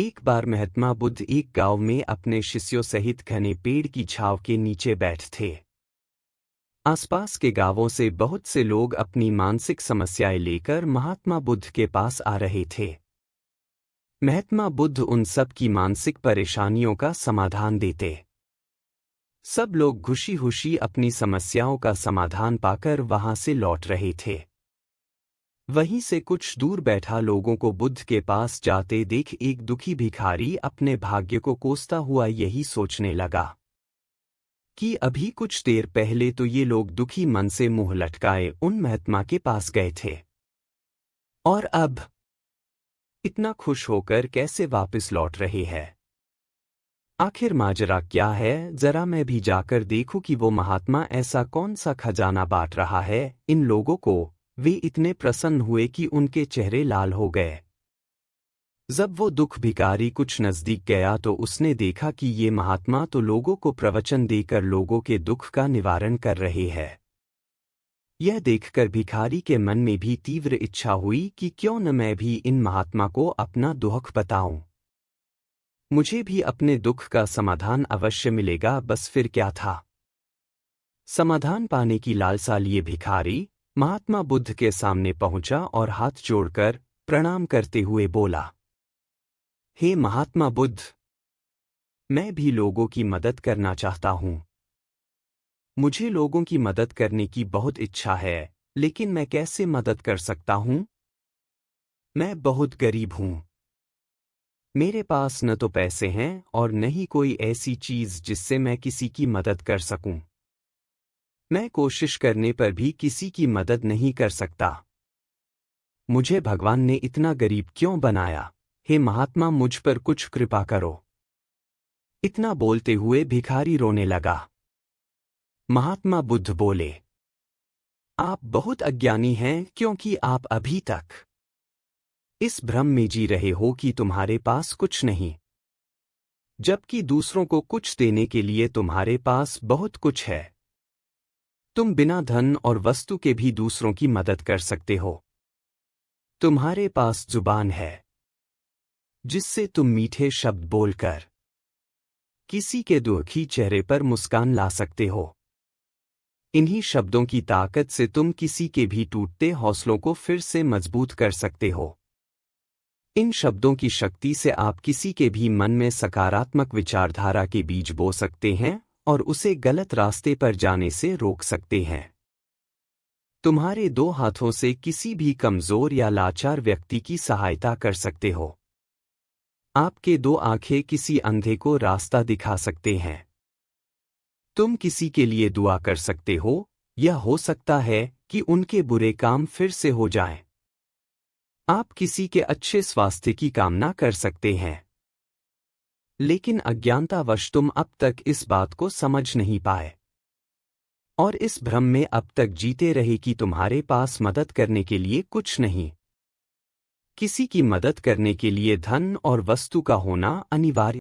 एक बार महात्मा बुद्ध एक गांव में अपने शिष्यों सहित घने पेड़ की छांव के नीचे बैठे थे। आसपास के गांवों से बहुत से लोग अपनी मानसिक समस्याएं लेकर महात्मा बुद्ध के पास आ रहे थे। महात्मा बुद्ध उन सब की मानसिक परेशानियों का समाधान देते। सब लोग खुशी खुशी अपनी समस्याओं का समाधान पाकर वहां से लौट रहे थे। वहीं से कुछ दूर बैठा लोगों को बुद्ध के पास जाते देख एक दुखी भिखारी अपने भाग्य को कोसता हुआ यही सोचने लगा कि अभी कुछ देर पहले तो ये लोग दुखी मन से मुंह लटकाए उन महात्मा के पास गए थे, और अब इतना खुश होकर कैसे वापस लौट रहे हैं। आखिर माजरा क्या है, जरा मैं भी जाकर देखूं कि वो महात्मा ऐसा कौन सा खजाना बांट रहा है इन लोगों को। वे इतने प्रसन्न हुए कि उनके चेहरे लाल हो गए। जब वो दुख भिखारी कुछ नजदीक गया तो उसने देखा कि ये महात्मा तो लोगों को प्रवचन देकर लोगों के दुख का निवारण कर रहे हैं। यह देखकर भिखारी के मन में भी तीव्र इच्छा हुई कि क्यों न मैं भी इन महात्मा को अपना दुख बताऊं। मुझे भी अपने दुख का समाधान अवश्य मिलेगा। बस फिर क्या था, समाधान पाने की लालसा लिए भिखारी महात्मा बुद्ध के सामने पहुंचा और हाथ जोड़कर प्रणाम करते हुए बोला, हे महात्मा बुद्ध, मैं भी लोगों की मदद करना चाहता हूं। मुझे लोगों की मदद करने की बहुत इच्छा है, लेकिन मैं कैसे मदद कर सकता हूं? मैं बहुत गरीब हूं। मेरे पास न तो पैसे हैं और न ही कोई ऐसी चीज जिससे मैं किसी की मदद कर सकूं। मैं कोशिश करने पर भी किसी की मदद नहीं कर सकता। मुझे भगवान ने इतना गरीब क्यों बनाया? हे महात्मा, मुझ पर कुछ कृपा करो। इतना बोलते हुए भिखारी रोने लगा। महात्मा बुद्ध बोले, आप बहुत अज्ञानी हैं क्योंकि आप अभी तक इस भ्रम में जी रहे हो कि तुम्हारे पास कुछ नहीं, जबकि दूसरों को कुछ देने के लिए तुम्हारे पास बहुत कुछ है। तुम बिना धन और वस्तु के भी दूसरों की मदद कर सकते हो। तुम्हारे पास जुबान है जिससे तुम मीठे शब्द बोलकर किसी के दुखी चेहरे पर मुस्कान ला सकते हो। इन्हीं शब्दों की ताकत से तुम किसी के भी टूटते हौसलों को फिर से मजबूत कर सकते हो। इन शब्दों की शक्ति से आप किसी के भी मन में सकारात्मक विचारधारा के बीज बो सकते हैं और उसे गलत रास्ते पर जाने से रोक सकते हैं। तुम्हारे दो हाथों से किसी भी कमजोर या लाचार व्यक्ति की सहायता कर सकते हो। आपके दो आंखें किसी अंधे को रास्ता दिखा सकते हैं। तुम किसी के लिए दुआ कर सकते हो। यह हो सकता है कि उनके बुरे काम फिर से हो जाएं। आप किसी के अच्छे स्वास्थ्य की कामना कर सकते हैं, लेकिन अज्ञानतावश तुम अब तक इस बात को समझ नहीं पाए और इस भ्रम में अब तक जीते रहे कि तुम्हारे पास मदद करने के लिए कुछ नहीं। किसी की मदद करने के लिए धन और वस्तु का होना अनिवार्य